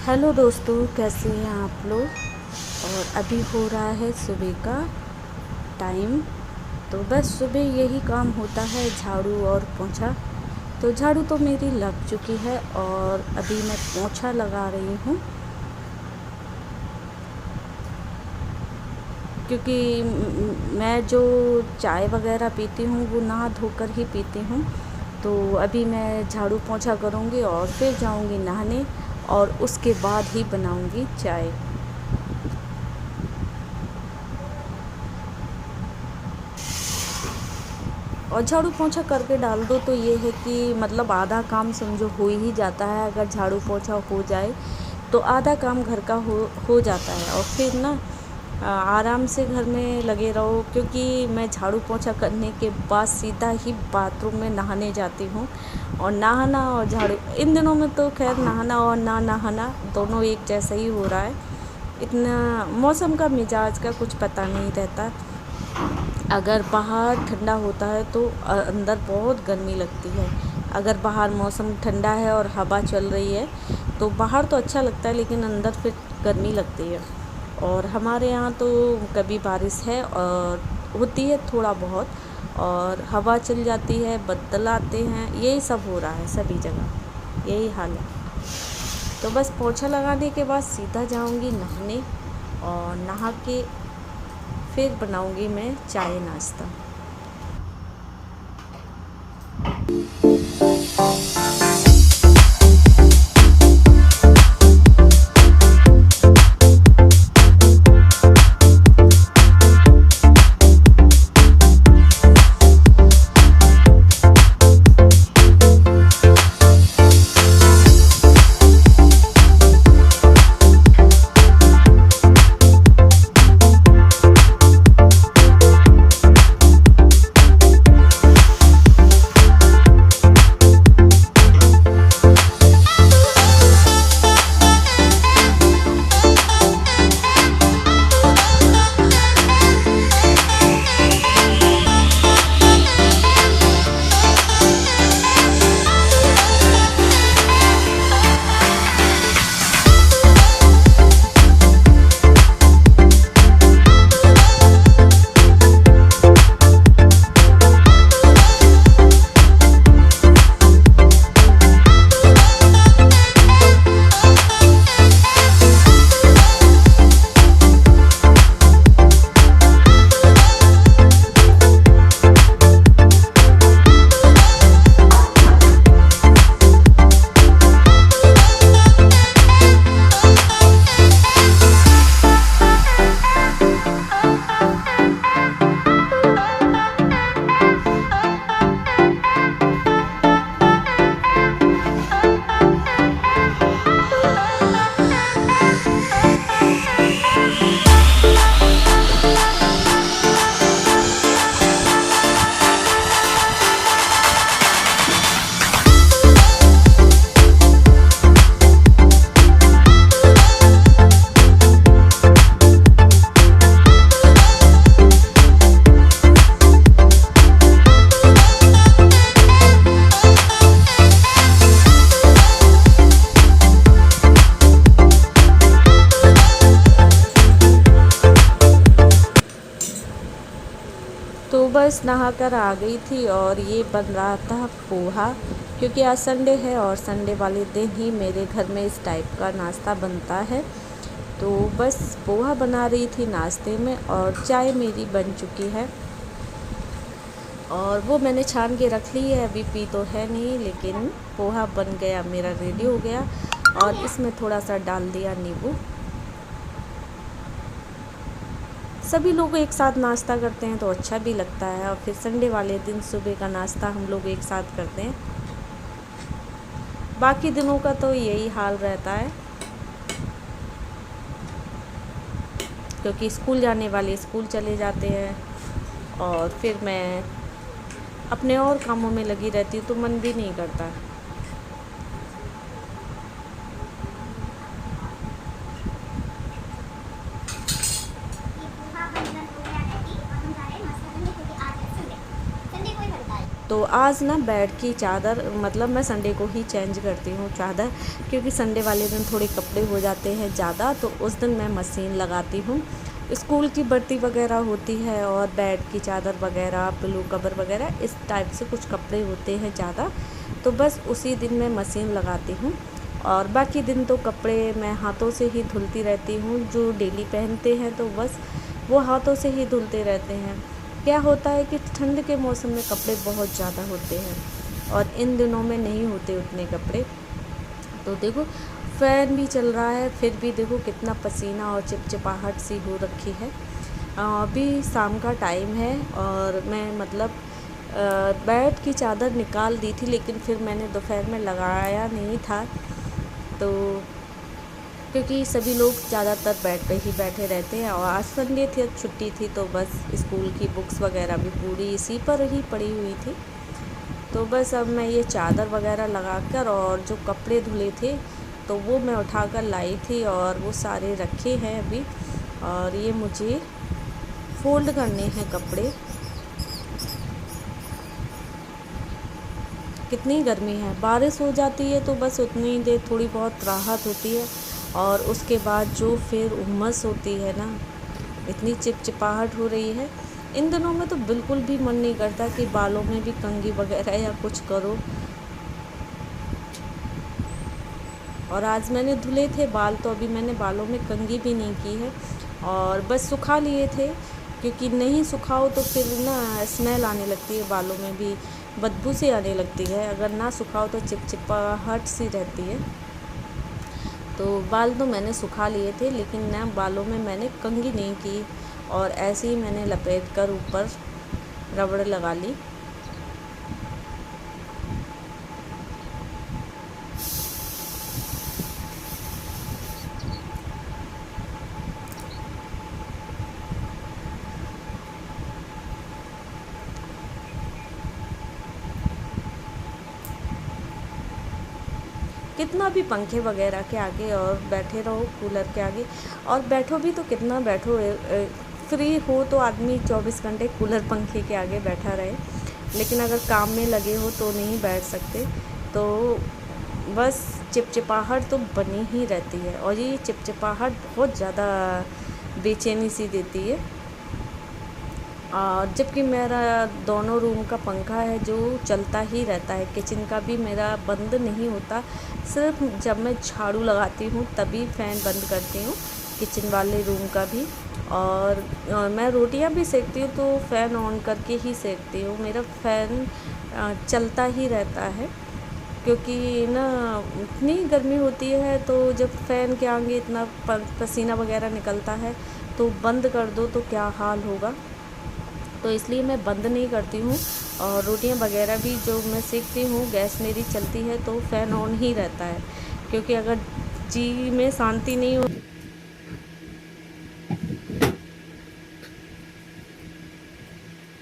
Hello दोस्तों, कैसे हैं आप लोग। और अभी हो रहा है सुबह का टाइम। तो बस सुबह यही काम होता है, झाड़ू और पोंछा। तो झाड़ू तो मेरी लग चुकी है और अभी मैं पोंछा लगा रही हूँ, क्योंकि मैं जो चाय वगैरह पीती हूँ वो नहा धोकर ही पीती हूँ। तो अभी मैं झाड़ू पोंछा करूँगी और फिर जाऊँगी नहाने, और उसके बाद ही बनाऊँगी चाय। और झाड़ू पोंछा करके डाल दो तो ये है कि मतलब आधा काम समझो हो ही जाता है। अगर झाड़ू पोंछा हो जाए तो आधा काम घर का हो जाता है, और फिर ना आराम से घर में लगे रहो। क्योंकि मैं झाड़ू पोंछा करने के बाद सीधा ही बाथरूम में नहाने जाती हूँ। और नहाना और झाड़ू, इन दिनों में तो खैर नहाना और ना नहाना दोनों एक जैसा ही हो रहा है। इतना मौसम का मिजाज का कुछ पता नहीं रहता। अगर बाहर ठंडा होता है तो अंदर बहुत गर्मी लगती है। अगर बाहर मौसम ठंडा है और हवा चल रही है तो बाहर तो अच्छा लगता है, लेकिन अंदर फिर गर्मी लगती है। और हमारे यहाँ तो कभी बारिश है और होती है थोड़ा बहुत, और हवा चल जाती है, बादल आते हैं, यही सब हो रहा है सभी जगह, यही हाल है। तो बस पोंछा लगाने के बाद सीधा जाऊंगी नहाने, और नहा के फिर बनाऊंगी मैं चाय नाश्ता। तो बस नहाकर आ गई थी और ये बन रहा था पोहा, क्योंकि आज संडे है और संडे वाले दिन ही मेरे घर में इस टाइप का नाश्ता बनता है। तो बस पोहा बना रही थी नाश्ते में, और चाय मेरी बन चुकी है और वो मैंने छान के रख ली है। अभी पी तो है नहीं, लेकिन पोहा बन गया मेरा, रेडी हो गया। और इसमें थोड़ा सा डाल दिया नींबू। सभी लोग एक साथ नाश्ता करते हैं तो अच्छा भी लगता है, और फिर संडे वाले दिन सुबह का नाश्ता हम लोग एक साथ करते हैं। बाकी दिनों का तो यही हाल रहता है, क्योंकि स्कूल जाने वाले स्कूल चले जाते हैं और फिर मैं अपने और कामों में लगी रहती हूँ तो मन भी नहीं करता। तो तो आज ना बेड की चादर मतलब मैं संडे को ही चेंज करती हूँ चादर, क्योंकि संडे वाले दिन थोड़े कपड़े हो जाते हैं ज़्यादा, तो उस दिन मैं मशीन लगाती हूँ। स्कूल की वर्दी वगैरह होती है और बेड की चादर वगैरह, पिलो कवर वगैरह, इस टाइप से कुछ कपड़े होते हैं ज़्यादा, तो बस उसी दिन मैं मशीन लगाती हूँ। और बाकी दिन तो कपड़े मैं हाथों से ही धुलती रहती हूँ। जो डेली पहनते हैं तो बस वो हाथों से ही धुलते रहते हैं। क्या होता है कि ठंड के मौसम में कपड़े बहुत ज़्यादा होते हैं और इन दिनों में नहीं होते उतने कपड़े। तो देखो फ़ैन भी चल रहा है, फिर भी देखो कितना पसीना और चिपचिपाहट सी हो रखी है। अभी शाम का टाइम है और मैं मतलब बेड की चादर निकाल दी थी, लेकिन फिर मैंने दोपहर में लगाया नहीं था, तो क्योंकि सभी लोग ज़्यादातर बेड पे ही बैठे रहते हैं और आज संडे थी, छुट्टी थी, तो बस स्कूल की बुक्स वगैरह भी पूरी इसी पर ही पड़ी हुई थी। तो बस अब मैं ये चादर वगैरह लगाकर और जो कपड़े धुले थे तो वो मैं उठाकर लाई थी और वो सारे रखे हैं अभी, और ये मुझे फ़ोल्ड करने हैं कपड़े। कितनी गर्मी है, बारिश हो जाती है तो बस उतनी देर थोड़ी बहुत राहत होती है, और उसके बाद जो फिर उमस होती है ना, इतनी चिपचिपाहट हो रही है। इन दिनों में तो बिल्कुल भी मन नहीं करता कि बालों में भी कंघी वगैरह या कुछ करो। और आज मैंने धुले थे बाल, तो अभी मैंने बालों में कंघी भी नहीं की है और बस सुखा लिए थे, क्योंकि नहीं सुखाओ तो फिर ना स्मेल आने लगती है, बालों में भी बदबू सी आने लगती है। अगर ना सुखाओ तो चिपचिपाहट सी रहती है। तो बाल तो मैंने सुखा लिए थे, लेकिन ना बालों में मैंने कंघी नहीं की और ऐसे ही मैंने लपेट कर ऊपर रबड़ लगा ली। कितना भी पंखे वगैरह के आगे और बैठे रहो, कूलर के आगे, और बैठो भी तो कितना बैठो, फ्री हो तो आदमी 24 घंटे कूलर पंखे के आगे बैठा रहे, लेकिन अगर काम में लगे हो तो नहीं बैठ सकते। तो बस चिपचिपाहट तो बनी ही रहती है, और ये चिपचिपाहट बहुत ज़्यादा बेचैनी सी देती है। और जबकि मेरा दोनों रूम का पंखा है जो चलता ही रहता है, किचन का भी मेरा बंद नहीं होता, सिर्फ जब मैं झाड़ू लगाती हूँ तभी फ़ैन बंद करती हूँ, किचन वाले रूम का भी। और मैं रोटियां भी सेकती हूँ तो फ़ैन ऑन करके ही सेकती हूँ, मेरा फ़ैन चलता ही रहता है, क्योंकि ना इतनी गर्मी होती है, तो जब फ़ैन के आगे इतना पसीना वगैरह निकलता है तो बंद कर दो तो क्या हाल होगा। तो इसलिए मैं बंद नहीं करती हूँ, और रोटियां वगैरह भी जो मैं सेकती हूँ गैस मेरी चलती है तो फ़ैन ऑन ही रहता है, क्योंकि अगर जी में शांति नहीं हो